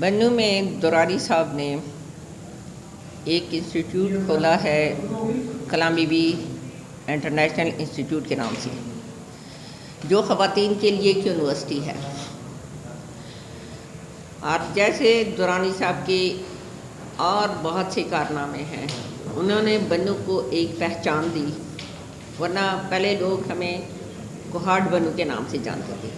بنو میں دراری صاحب نے ایک انسٹیٹیوٹ کھولا ہے کلام بی بی انٹرنیشنل انسٹیٹیوٹ کے نام سے، جو خواتین کے لیے ایک یونیورسٹی ہے۔ اور جیسے درانی صاحب کے اور بہت سے کارنامے ہیں، انہوں نے بنو کو ایک پہچان دی، ورنہ پہلے لوگ ہمیں کوہاٹ بنو کے نام سے جانتے تھے۔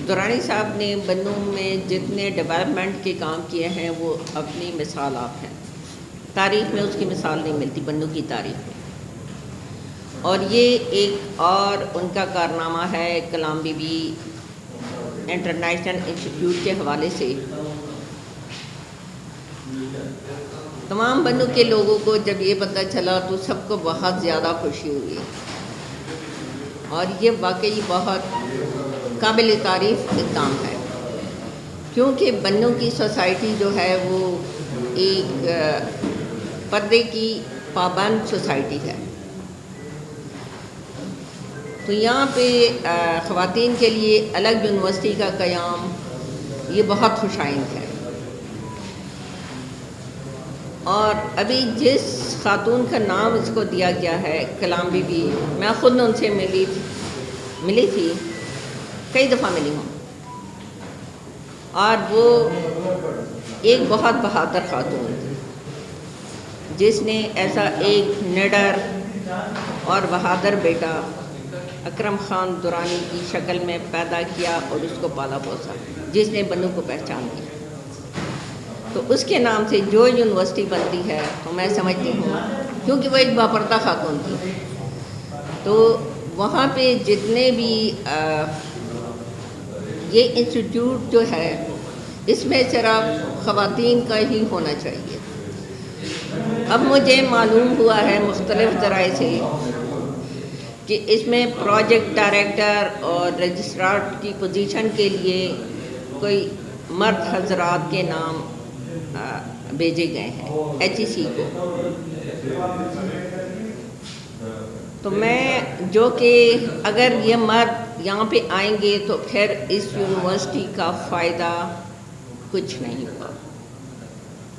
درانی صاحب نے بنو میں جتنے ڈیولپمنٹ کے کام کیے ہیں وہ اپنی مثال آپ ہیں، تاریخ میں اس کی مثال نہیں ملتی بنو کی تاریخ میں۔ اور یہ ایک اور ان کا کارنامہ ہے کلام بی بی انٹرنیشنل انسٹیٹیوٹ کے حوالے سے۔ تمام بنو کے لوگوں کو جب یہ پتہ چلا تو سب کو بہت زیادہ خوشی ہوئی، اور یہ واقعی بہت قابل تعریف کام ہے، کیونکہ بنو کی سوسائٹی جو ہے وہ ایک پردے کی پابند سوسائٹی ہے۔ تو یہاں پہ خواتین کے لیے الگ یونیورسٹی کا قیام یہ بہت خوش آئند ہے۔ اور ابھی جس خاتون کا نام اس کو دیا گیا ہے کلام بی بی، میں خود ان سے ملی تھی، کئی دفعہ ملی ہوں، اور وہ ایک بہت بہادر خاتون تھی، جس نے ایسا ایک نڈر اور بہادر بیٹا اکرم خان درانی کی شکل میں پیدا کیا اور اس کو پالا پوسا، جس نے بنو کو پہچان دی۔ تو اس کے نام سے جو یونیورسٹی بنتی ہے تو میں سمجھتی ہوں، کیونکہ وہ ایک باپردہ خاتون تھی، تو وہاں پہ جتنے بھی یہ انسٹیٹیوٹ جو ہے اس میں صرف خواتین کا ہی ہونا چاہیے۔ اب مجھے معلوم ہوا ہے مختلف ذرائع سے کہ اس میں پروجیکٹ ڈائریکٹر اور رجسٹرار کی پوزیشن کے لیے کوئی مرد حضرات کے نام بھیجے گئے ہیں ایچ ای سی کو۔ تو میں جو کہ اگر یہ مرد یہاں پہ آئیں گے تو پھر اس یونیورسٹی کا فائدہ کچھ نہیں ہوگا،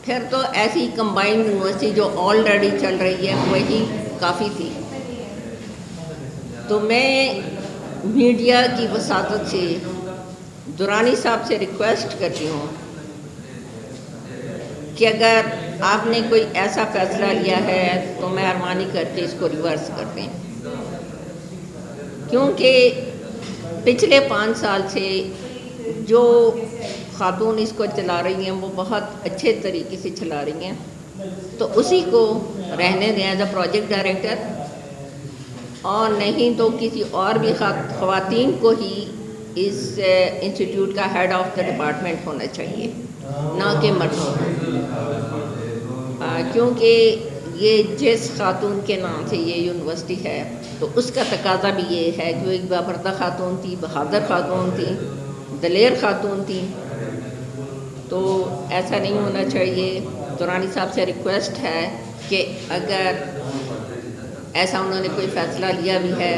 پھر تو ایسی کمبائنڈ یونیورسٹی جو آلریڈی چل رہی ہے وہی کافی تھی۔ تو میں میڈیا کی وساطت سے درانی صاحب سے ریکویسٹ کرتی ہوں کہ اگر آپ نے کوئی ایسا فیصلہ لیا ہے تو مہربانی کر کے اس کو ریورس کر دیں، کیونکہ پچھلے 5 سال سے جو خاتون اس کو چلا رہی ہیں وہ بہت اچھے طریقے سے چلا رہی ہیں، تو اسی کو رہنے دیں ایز اے پروجیکٹ ڈائریکٹر، اور نہیں تو کسی اور بھی خواتین کو ہی اس انسٹیٹیوٹ کا ہیڈ آف دا ڈپارٹمنٹ ہونا چاہیے، نہ کہ مردوں، کیونکہ یہ جس خاتون کے نام سے یہ یونیورسٹی ہے تو اس کا تقاضا بھی یہ ہے کہ وہ ایک باپردہ خاتون تھی، بہادر خاتون تھی، دلیر خاتون تھی، تو ایسا نہیں ہونا چاہیے۔ درانی صاحب سے ریکویسٹ ہے کہ اگر ایسا انہوں نے کوئی فیصلہ لیا بھی ہے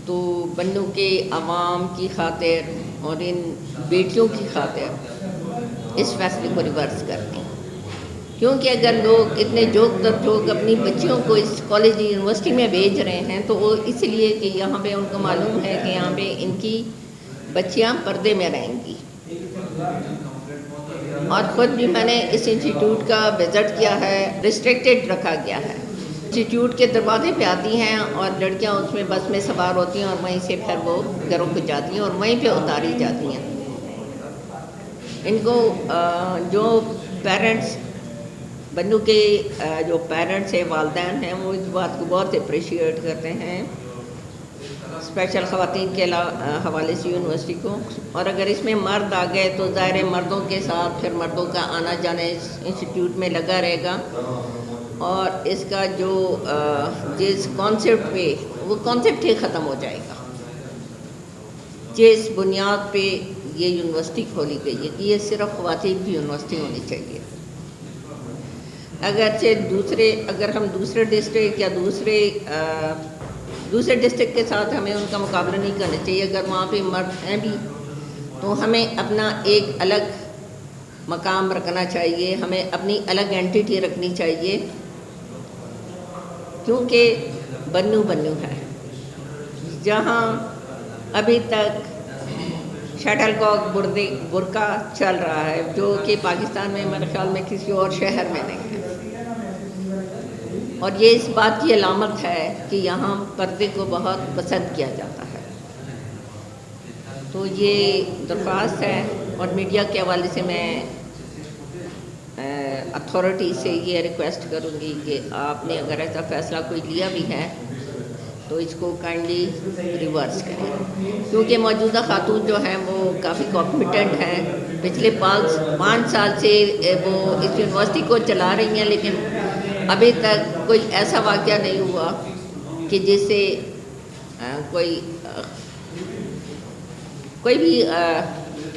تو بنو کے عوام کی خاطر اور ان بیٹیوں کی خاطر اس فیصلے کو ریورس کر دیں، کیونکہ اگر لوگ اتنے جوک در جوک اپنی بچیوں کو اس کالج یونیورسٹی میں بھیج رہے ہیں تو وہ اس لیے کہ یہاں پہ ان کو معلوم ہے کہ یہاں پہ ان کی بچیاں پردے میں رہیں گی۔ اور خود بھی میں نے اس انسٹیٹیوٹ کا وزٹ کیا ہے، ریسٹرکٹیڈ رکھا گیا ہے۔ انسٹیٹیوٹ کے دروازے پہ آتی ہیں اور لڑکیاں اس میں بس میں سوار ہوتی ہیں اور وہیں سے پھر وہ گھروں کو جاتی ہیں اور وہیں پہ اتاری جاتی ہیں۔ ان کو جو پیرنٹس بنو کے جو پیرنٹس ہیں، والدین ہیں، وہ اس بات کو بہت اپریشیٹ کرتے ہیں اسپیشل خواتین کے حوالے سے یونیورسٹی کو۔ اور اگر اس میں مرد آ گئے تو ظاہر مردوں کے ساتھ پھر مردوں کا آنا جانا اس انسٹیٹیوٹ میں لگا رہے گا، اور اس کا جو جس کانسیپٹ پہ وہ کانسیپٹ ہی ختم ہو جائے گا، جس بنیاد پہ یہ یونیورسٹی کھولی گئی ہے کہ یہ صرف خواتین کی یونیورسٹی ہونی چاہیے۔ اگر ہم دوسرے ڈسٹرکٹ یا دوسرے ڈسٹرکٹ کے ساتھ ہمیں ان کا مقابلہ نہیں کرنا چاہیے، اگر وہاں پہ مرد ہیں بھی تو ہمیں اپنا ایک الگ مقام رکھنا چاہیے، ہمیں اپنی الگ اینٹیٹی رکھنی چاہیے، کیونکہ بنو ہے. جہاں ابھی تک شٹل کاک برقع چل رہا ہے، جو کہ پاکستان میں میرے خیال میں کسی اور شہر میں نہیں ہے، اور یہ اس بات کی علامت ہے کہ یہاں پردے کو بہت پسند کیا جاتا ہے. تو یہ درخواست ہے، اور میڈیا کے حوالے سے میں اتھارٹی سے یہ ریکویسٹ کروں گی کہ آپ نے اگر ایسا فیصلہ کوئی لیا بھی ہے تو اس کو کائنڈلی ریورس کریں، کیونکہ موجودہ خاتون جو ہیں وہ کافی کمپیٹنٹ ہیں. پچھلے 5 سال سے وہ اس یونیورسٹی کو چلا رہی ہیں، لیکن ابھی تک کوئی ایسا واقعہ نہیں ہوا کہ جس سے کوئی بھی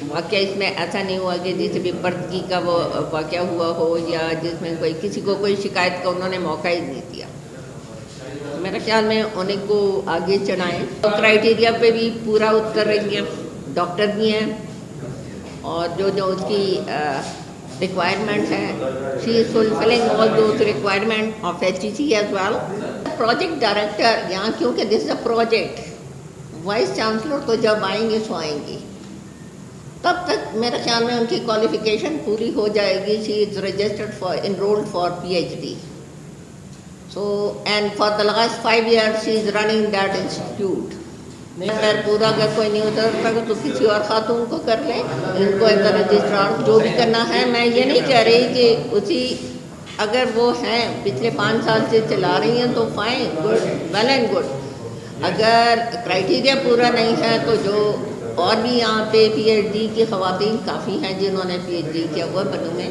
واقعہ اس میں ایسا نہیں ہوا کہ جس بھی پردگی کا وہ واقعہ ہوا ہو، یا جس میں کسی کو کوئی شکایت کا انہوں نے موقع ہی نہیں دیا. میرے خیال میں انہیں کو آگے چڑھائیں. کرائیٹیریا پہ بھی پورا اتر رہی ہیں، ڈاکٹر بھی ہیں، اور جو اس کی ریکوائرمنٹ ہیں، she is fulfilling all those requirement of HEC as well. Project director یہاں، کیونکہ this is a project, vice chancellor تو جب آئیں گے سو آئیں گی، تب تک میرے خیال میں ان کی کوالیفیکیشن پوری ہو جائے گی. She is registered enrolled for PhD. So, and for the last 5 years she is running that institute. اگر پورا اگر کوئی نہیں اترتا تو کسی اور خاتون کو کر لیں، ان کو ایک رجسٹرار جو بھی کرنا ہے. میں یہ نہیں کہہ رہی کہ اسی اگر وہ ہیں پچھلے 5 سال سے چلا رہی ہیں تو fine, good, well and good. اگر کرائیٹیریا پورا نہیں ہے تو جو اور بھی یہاں پہ PhD کی خواتین کافی ہیں جنہوں نے PhD کیا ہوا بنو میں،